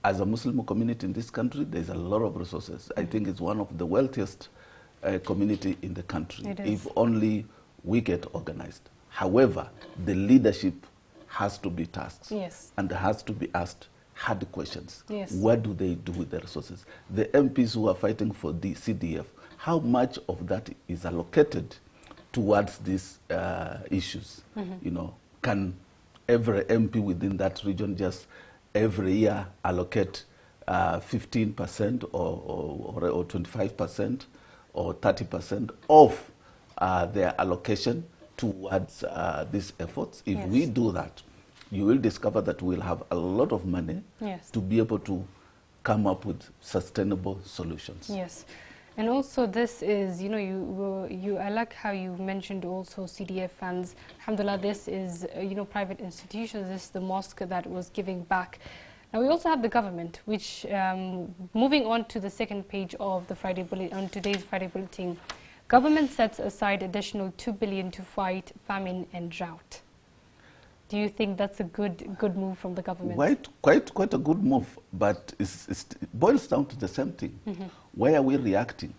As a Muslim community in this country, there's a lot of resources. I think it's one of the wealthiest community in the country, if only we get organized. However, the leadership has to be tasked and has to be asked hard questions. What do they do with the resources? The MPs who are fighting for the CDF, how much of that is allocated towards these issues? You know, can every MP within that region just every year allocate 15% or 25% or 30% of their allocation towards these efforts? If we do that, you will discover that we'll have a lot of money to be able to come up with sustainable solutions. And also this is, you know, I like how you mentioned also CDF funds. Alhamdulillah, this is, you know, private institutions. This is the mosque that was giving back. Now we also have the government, which, moving on to the second page of the Friday Bulletin, on today's Friday Bulletin, government sets aside additional $2 billion to fight famine and drought. Do you think that's a good move from the government? Quite a good move, but it boils down to the same thing. Why are we reacting?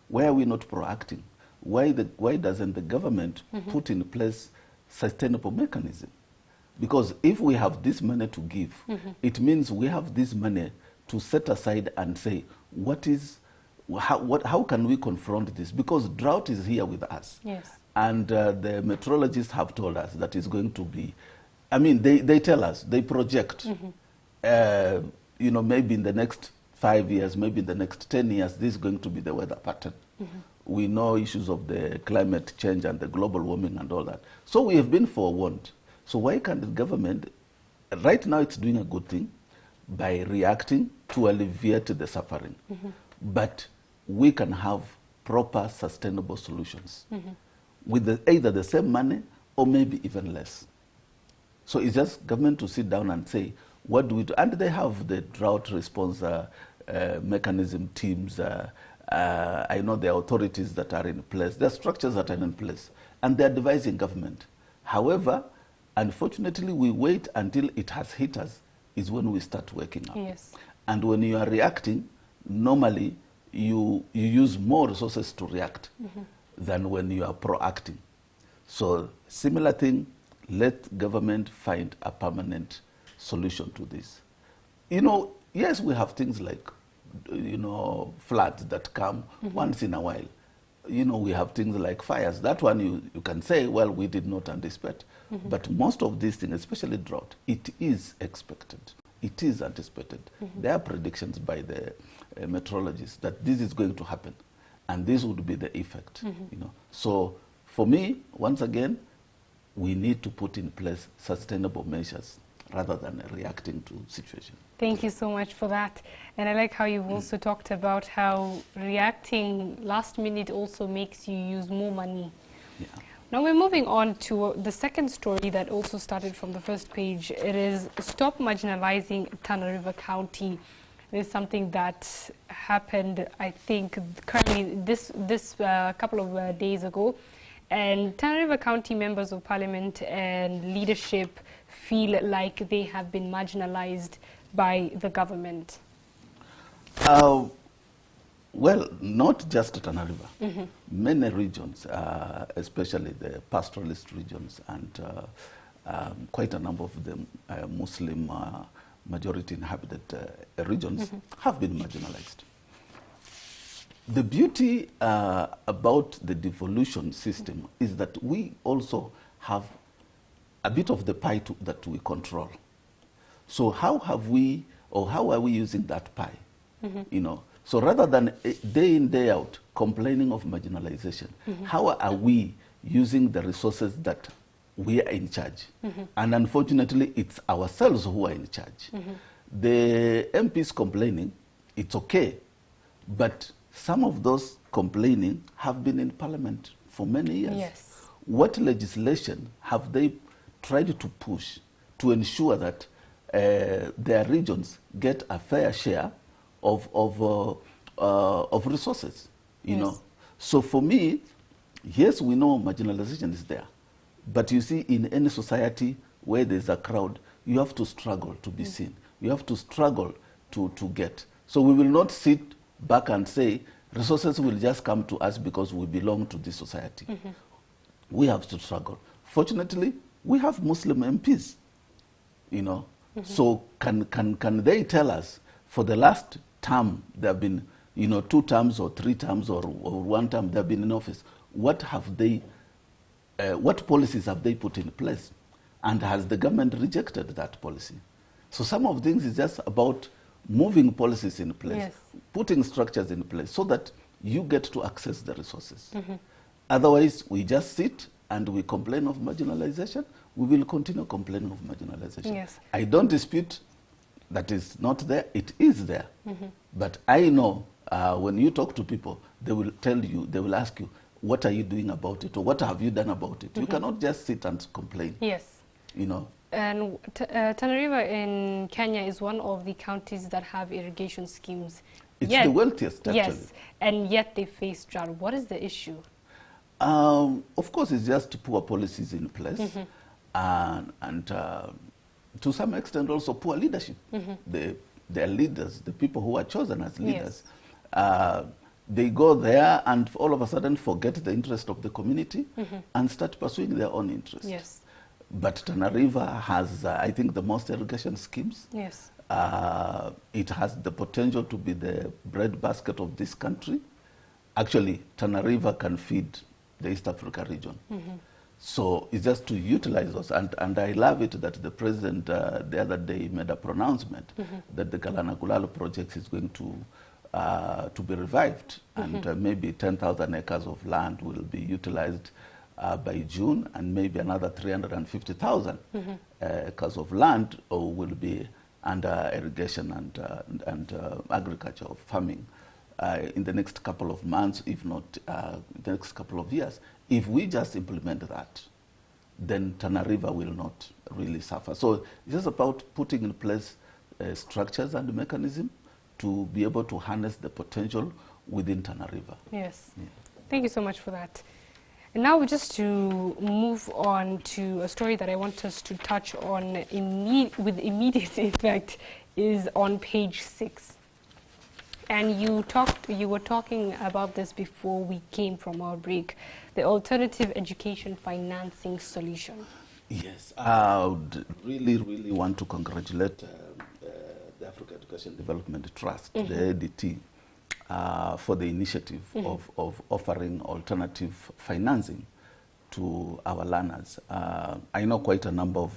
Why are we not proacting? Why doesn't the government put in place sustainable mechanism? Because if we have this money to give, it means we have this money to set aside and say, how can we confront this? Because drought is here with us. Yes. And the meteorologists have told us that it's going to be, I mean, they tell us, they project, you know, maybe in the next 5 years, maybe in the next 10 years, this is going to be the weather pattern. We know issues of the climate change and the global warming and all that. So we have been forewarned. So why can't the government, right now it's doing a good thing by reacting to alleviate the suffering. But we can have proper sustainable solutions with either the same money or maybe even less. So it's just government to sit down and say, what do we do? And they have the drought response mechanism teams. I know the authorities that are in place. There are structures that are in place. And they're advising government. However, unfortunately, we wait until it has hit us is when we start working up. Yes. And when you are reacting, normally you use more resources to react than when you are proacting. So similar thing, let government find a permanent solution to this. You know, yes, we have things like, you know, floods that come once in a while. You know, we have things like fires. That one you can say, well, we did not anticipate. But most of these things, especially drought, it is expected. It is anticipated. There are predictions by the meteorologists that this is going to happen. And this would be the effect. You know. So for me, once again, we need to put in place sustainable measures rather than reacting to situation. Thank you so much for that. And I like how you've also talked about how reacting last minute also makes you use more money. Yeah. Now we're moving on to the second story that also started from the first page. It is Stop Marginalizing Tana River County. It is something that happened, I think, currently this couple of days ago. And Tana River County members of parliament and leadership feel like they have been marginalized by the government. Well, not just Tana River. Many regions, especially the pastoralist regions and quite a number of them Muslim majority inhabited regions have been marginalized. The beauty about the devolution system is that we also have a bit of the pie that we control. So how have we, or how are we using that pie? You know, so rather than day in, day out complaining of marginalization, how are we using the resources that we are in charge? And unfortunately, it's ourselves who are in charge. The MPs complaining, it's okay, but some of those complaining have been in parliament for many years. Yes. What legislation have they tried to push to ensure that their regions get a fair share of resources? You know, so for me, yes, we know marginalization is there, but you see, in any society where there's a crowd, you have to struggle to be seen. You have to struggle to get. So we will not sit back and say resources will just come to us because we belong to this society. We have to struggle. Fortunately, we have Muslim MPs, you know. So can they tell us, for the last term, there have been, you know, 2 terms or 3 terms or 1 term they have been in office, what have they, what policies have they put in place? And has the government rejected that policy? So some of things is just about moving policies in place, putting structures in place so that you get to access the resources. Otherwise, we just sit and we complain of marginalization. We will continue complaining of marginalization. I don't dispute that it's not there. It is there. But I know when you talk to people, they will tell you, they will ask you, what are you doing about it? Or what have you done about it? You cannot just sit and complain. You know. And Tana River in Kenya is one of the counties that have irrigation schemes. It's the wealthiest, actually. Yes, and yet they face drought. What is the issue? Of course, it's just poor policies in place. and to some extent also poor leadership. Their leaders, the people who are chosen as leaders, they go there and all of a sudden forget the interest of the community and start pursuing their own interests. Yes. But Tana River has, I think, the most irrigation schemes. Yes. It has the potential to be the breadbasket of this country. Actually, Tana River can feed the East Africa region. So it's just to utilize those. And I love it that the president the other day made a pronouncement that the Galana Kulalo project is going to be revived. And maybe 10,000 acres of land will be utilized by June, and maybe another 350,000 acres of land will be under irrigation and agriculture or farming in the next couple of months, if not the next couple of years. If we just implement that, then Tana River will not really suffer. So it's just about putting in place structures and mechanism to be able to harness the potential within Tana River. Yes. Yeah. Thank you so much for that. And now just to move on to a story that I want us to touch on with immediate effect is on page 6. And you were talking about this before we came from our break, the alternative education financing solution. Yes, I would really want to congratulate the Africa Education Development Trust, the ADT, for the initiative of offering alternative financing to our learners. I know quite a number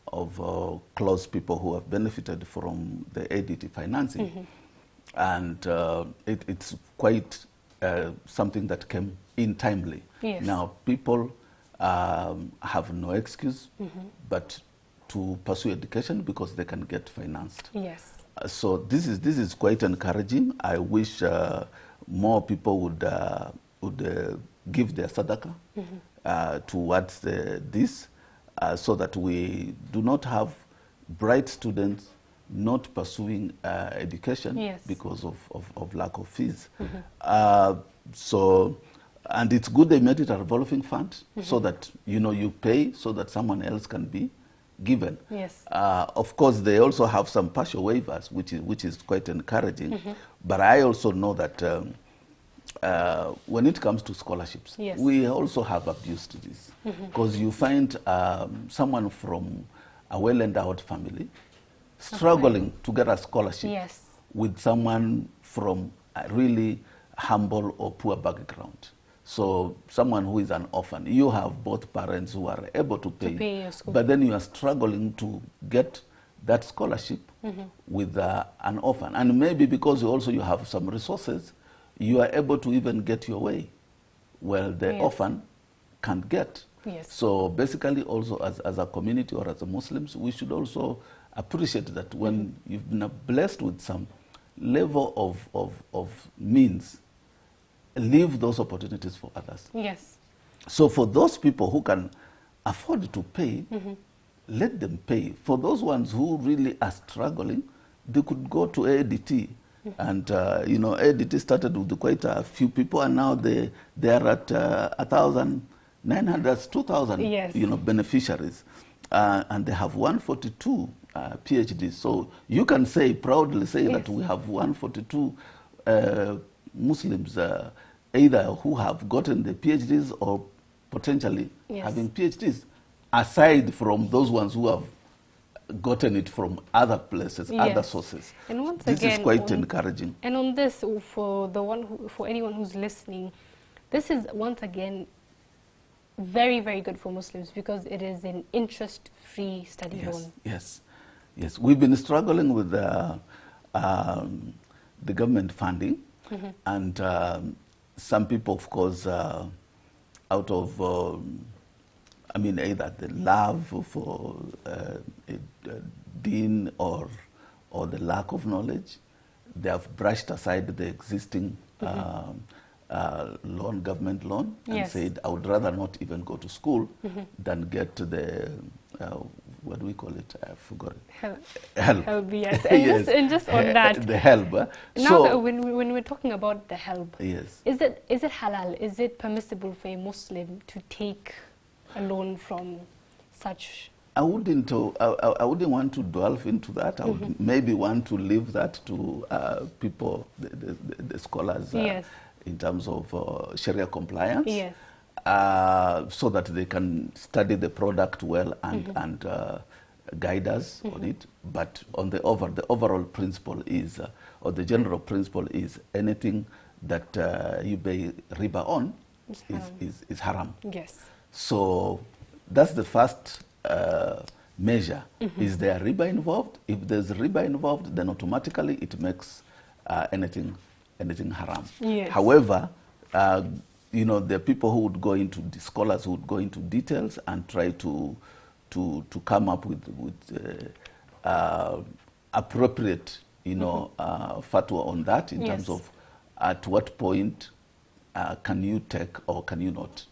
of close people who have benefited from the ADT financing. And it's quite something that came in timely. Yes. Now, people have no excuse but to pursue education because they can get financed. Yes. So this is quite encouraging. I wish more people would give their sadaqah towards this so that we do not have bright students not pursuing education because of lack of fees. So, and it's good they made it a revolving fund so that, you pay so that someone else can be given. Yes. Of course, they also have some partial waivers, which is quite encouraging. But I also know that when it comes to scholarships, we also have abused this. Because you find someone from a well-endowed family struggling to get a scholarship with someone from a really humble or poor background. So someone who is an orphan, you have both parents who are able to pay your school but then you are struggling to get that scholarship with an orphan. And maybe because you have some resources, you are able to even get your way. Well, the orphan can't get. So basically also as a community or as a Muslims, we should also appreciate that when you've been blessed with some level of means, leave those opportunities for others. Yes. So for those people who can afford to pay, let them pay. For those ones who really are struggling, they could go to ADT. And, ADT started with quite a few people, and now they are at 1,900, 2,000 beneficiaries. And they have 142 PhDs. So you can proudly say that we have 142 Muslims either who have gotten the PhDs or potentially having PhDs, aside from those ones who have gotten it from other places, other sources. And once this again, is quite encouraging. And on this, for anyone who's listening, this is once again very, very good for Muslims because it is an interest-free study loan. Yes. We've been struggling with the government funding, and some people, of course, out of either the love for deen or the lack of knowledge, they have brushed aside the existing government loan, and said, I would rather not even go to school than get the, what do we call it? I forgot it. Help, yes. And, and just on that. The help. Now, so, when we're talking about the help, is it halal? Is it permissible for a Muslim to take a loan from such? I wouldn't want to delve into that. I would maybe want to leave that to people, the scholars, yes. in terms of Sharia compliance, yes. So that they can study the product well and guide us on it. But on the overall principle is, or the general principle is, anything that you pay riba on is haram. Yes. So that's the first measure. Is there riba involved? If there's riba involved, then automatically it makes anything haram. Yes. However, you know, there are people who would go into, the scholars who would go into details and try to come up with appropriate, you know, fatwa on that in terms of at what point can you take or can you not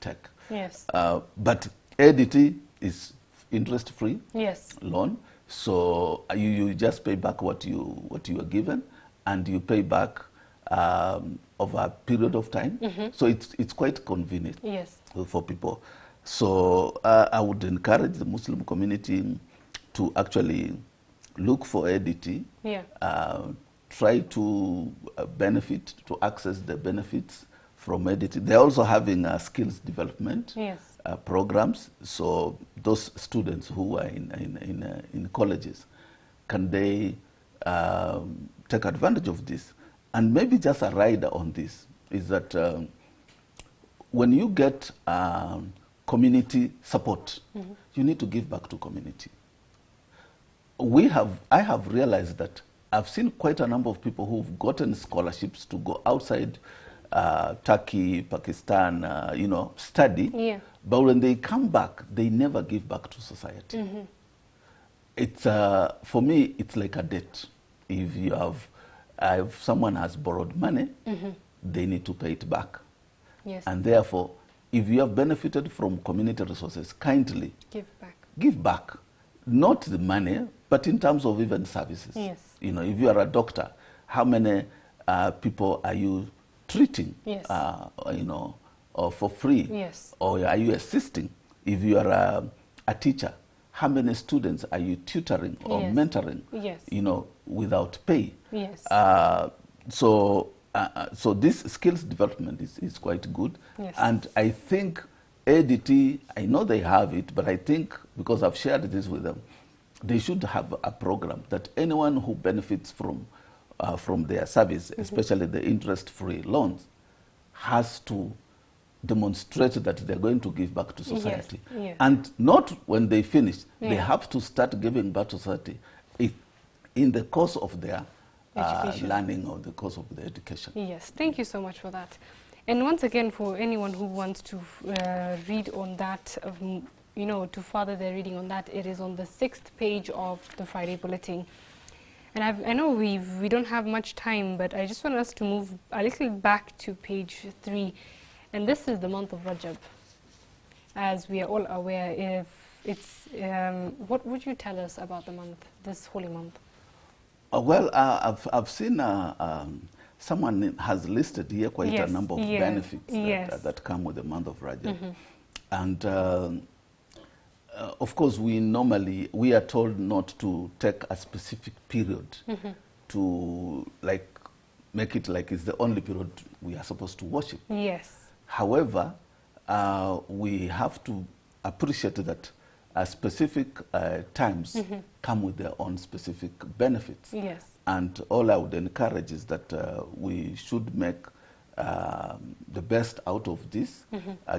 take. Yes. But ADT is interest-free loan, so you just pay back what you are given, and you pay back over a period of time. So it's quite convenient for people. So I would encourage the Muslim community to actually look for ADT, try to benefit, to access the benefits from ADT. They're also having skills development programs. So those students who are in colleges, can they take advantage of this? And maybe just a rider on this is that when you get community support, you need to give back to community. I have realized that I've seen quite a number of people who've gotten scholarships to go outside Turkey, Pakistan, you know, study. But when they come back, they never give back to society. It's for me, it's like a debt. If you have, if someone has borrowed money, they need to pay it back. And therefore, if you have benefited from community resources, kindly give back. Give back, not the money, but in terms of even services. You know, if you are a doctor, how many people are you treating? You know, or for free? Or are you assisting? If you are a teacher, how many students are you tutoring or mentoring? You know, without pay. So this skills development is quite good. And I think ADT, I know they have it, but I think, because I've shared this with them, they should have a program that anyone who benefits from their service, especially the interest-free loans, has to demonstrate that they're going to give back to society. And not when they finish, they have to start giving back to society in the course of their learning or the course of their education. Yes, thank you so much for that. And once again, for anyone who wants to read on that, you know, to further their reading on that, it is on the 6th page of the Friday Bulletin. And I know we don't have much time, but I just want us to move a little back to page 3. And this is the month of Rajab. As we are all aware, if it's, what would you tell us about the month, this holy month? Well, I've seen someone has listed here quite a number of benefits that come with the month of Rajab. And of course, we are told not to take a specific period to make it like it's the only period we are supposed to worship. However, we have to appreciate that specific times come with their own specific benefits. And all I would encourage is that we should make the best out of this,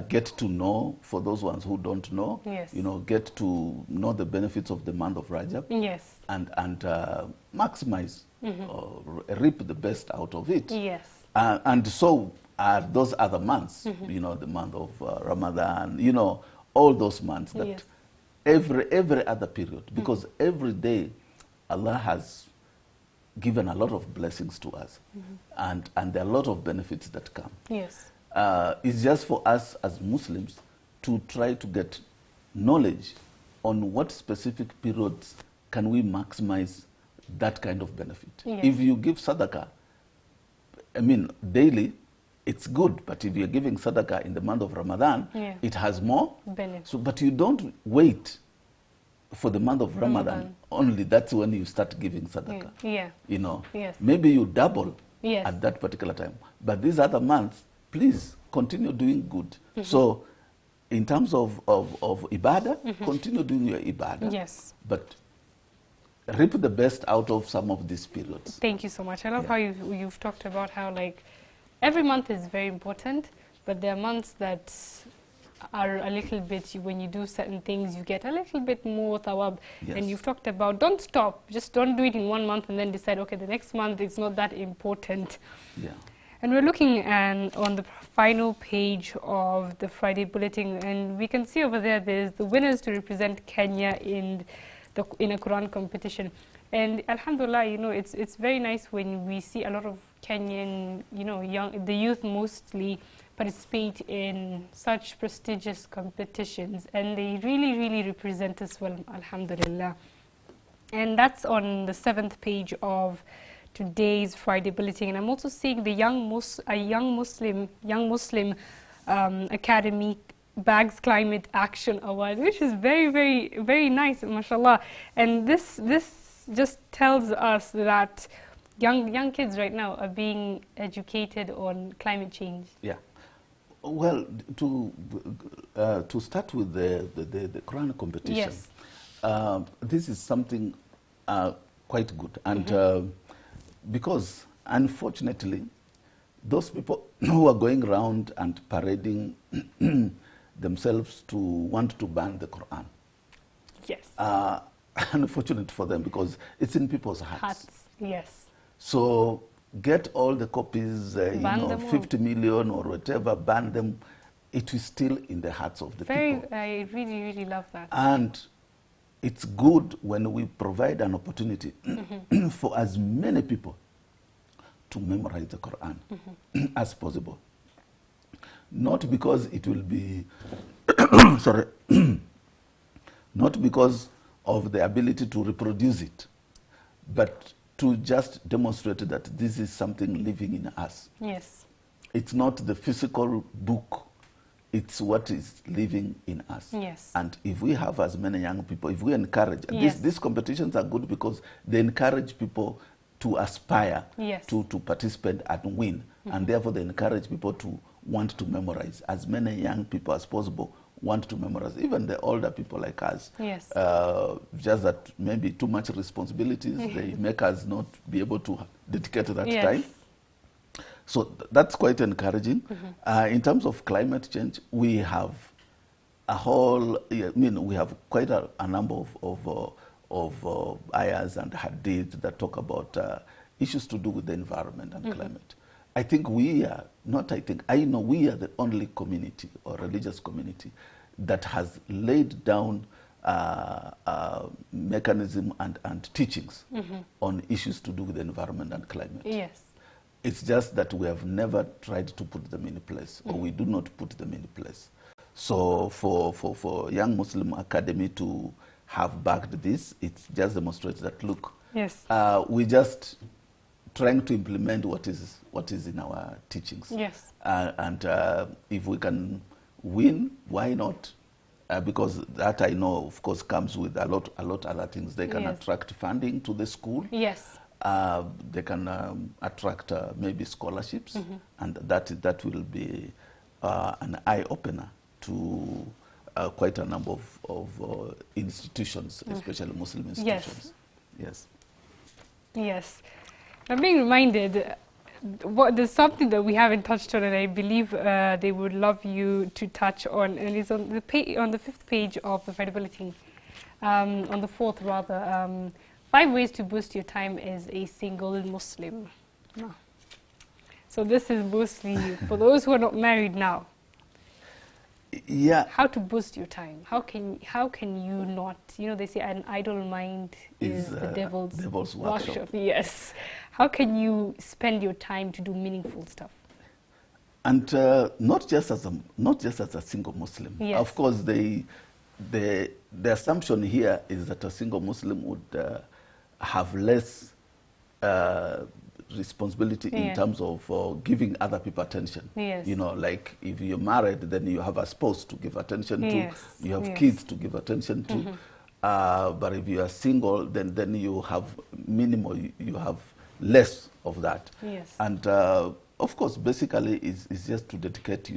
get to know, for those ones who don't know, you know, get to know the benefits of the month of Rajab, and maximize, reap the best out of it. And so those other months, you know, the month of Ramadan, you know, all those months that every other period, because every day Allah has given a lot of blessings to us, and there are a lot of benefits that come. It's just for us as Muslims to try to get knowledge on what specific periods can we maximize that kind of benefit. If you give sadaqah, I mean, daily, it's good, but if you're giving sadaqah in the month of Ramadan, it has more benefit. So, but you don't wait for the month of Ramadan. Only that's when you start giving sadaqah. You know, maybe you double at that particular time. But these other months, please continue doing good. So, in terms of ibadah, continue doing your ibadah. But reap the best out of some of these periods. Thank you so much. I love how you've talked about how, like, every month is very important, but there are months that are a little bit, when you do certain things, you get a little bit more thawab. And you've talked about, don't stop, just don't do it in 1 month and then decide, okay, the next month it's not that important. And we're looking on the final page of the Friday Bulletin, and we can see over there's the winners to represent Kenya in a Quran competition. And alhamdulillah, you know, it's very nice when we see a lot of Kenyan, you know, the youth mostly participate in such prestigious competitions, and they really, really represent us well, alhamdulillah. And that's on the 7th page of today's Friday Bulletin. And I'm also seeing the young Muslim Academy Bags Climate Action Award, which is very, very, very nice, mashallah. And this just tells us that young kids right now are being educated on climate change. Well, to start with the Quran competition, this is something quite good, and because unfortunately, those people who are going around and parading themselves to want to ban the Quran, unfortunate for them, because it's in people's hearts. So get all the copies, you know, 50 million or whatever, ban them. It is still in the hearts of the people. I really, really love that. And it's good when we provide an opportunity for as many people to memorize the Quran as possible. Not because it will be, sorry, not because of the ability to reproduce it, but to just demonstrate that this is something living in us. It's not the physical book, it's what is living in us. And if we have as many young people, if we encourage, these competitions are good because they encourage people to aspire to participate and win. And therefore they encourage people to want to memorize. As many young people as possible want to memorize, even the older people like us. Just that maybe too much responsibilities, they make us not be able to dedicate that time. So that's quite encouraging. In terms of climate change, we have a whole, we have quite a number of ayahs and hadith that talk about issues to do with the environment and climate. I think I know we are the only community or religious community that has laid down mechanism and teachings on issues to do with the environment and climate. It's just that we have never tried to put them in place, or we do not put them in place. So for Young Muslim Academy to have backed this, it just demonstrates that, look, we just trying to implement what is in our teachings. And if we can win, why not? Because that, I know, of course, comes with a lot other things. They can attract funding to the school. They can attract maybe scholarships, and that will be an eye-opener to quite a number of institutions, especially Muslim institutions. I'm being reminded, there's something that we haven't touched on, and I believe they would love you to touch on, and it's on the 5th page of the Friday Bulletin, on the 4th rather. 5 ways to boost your time as a single Muslim. So this is mostly for those who are not married now. How to boost your time? How can you not? You know, they say an idle mind is the devil's workshop. How can you spend your time to do meaningful stuff? And not just as a single Muslim. Of course, the assumption here is that a single Muslim would have less responsibility in terms of giving other people attention. Yes. You know, like if you're married, then you have a spouse to give attention to. You have kids to give attention to. But if you are single, then you have minimal. You have less of that. Yes. And of course, basically, it's just to dedicate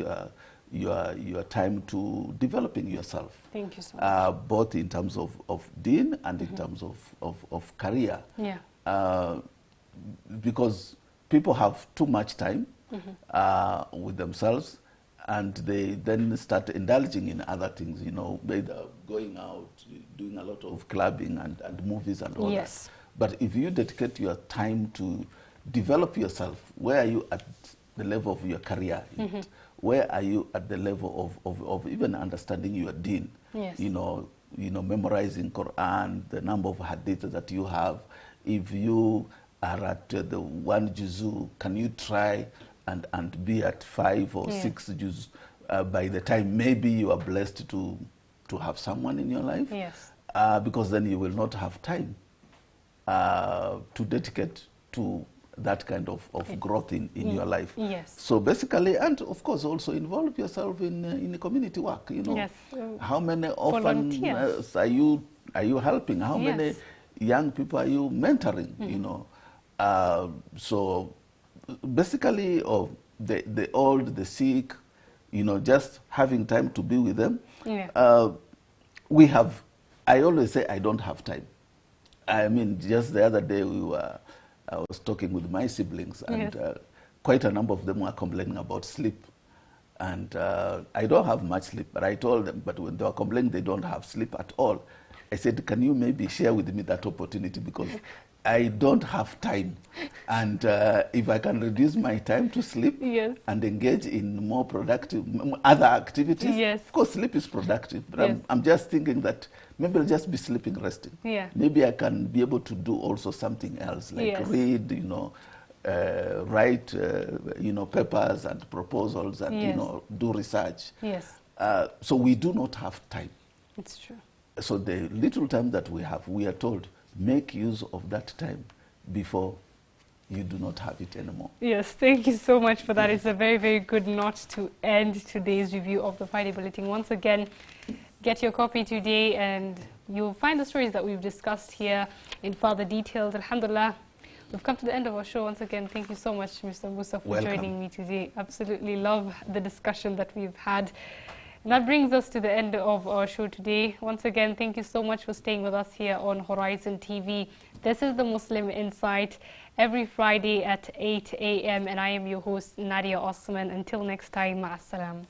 your time to developing yourself. Thank you so much. Both in terms of deen and in terms of career. Yeah. Because people have too much time with themselves, and they then start indulging in other things, you know, either going out, doing a lot of clubbing and movies and all that. But if you dedicate your time to develop yourself, where are you at the level of your career? Where are you at the level of even understanding your deen? Yes. You know, memorizing Quran, the number of hadiths that you have. If you are at the one juzu, can you try and be at 5 or 6 juzu by the time maybe you are blessed to have someone in your life? Yes. Because then you will not have time to dedicate to that kind of growth in your life. Yes. So basically, and of course also involve yourself in community work, you know. Yes. How many orphans are you helping? How many young people are you mentoring, you know? So basically, the old, the sick, you know, just having time to be with them. Yeah. I always say I don't have time. I mean, just the other day I was talking with my siblings, and quite a number of them were complaining about sleep. And I don't have much sleep, but I told them, but when they were complaining they don't have sleep at all, I said, can you maybe share with me that opportunity, because I don't have time. And if I can reduce my time to sleep and engage in more productive other activities, of course sleep is productive, but I'm just thinking that maybe I'll just be sleeping, resting. Maybe I can be able to do also something else, like read, you know, write, you know, papers and proposals and, you know, do research. So we do not have time. It's true. So the little time that we have, we are told, make use of that time before you do not have it anymore. Yes, thank you so much for that. It's a very, very good note to end today's review of the Friday Bulletin. Once again, get your copy today and you'll find the stories that we've discussed here in further details. Alhamdulillah, we've come to the end of our show. Once again, thank you so much, Mr. Musa, for joining me today. Absolutely love the discussion that we've had. And that brings us to the end of our show today. Once again, thank you so much for staying with us here on Horizon TV. This is the Muslim Insight every Friday at 8 a.m. and I am your host, Nadia Osman. Until next time, ma'as salam.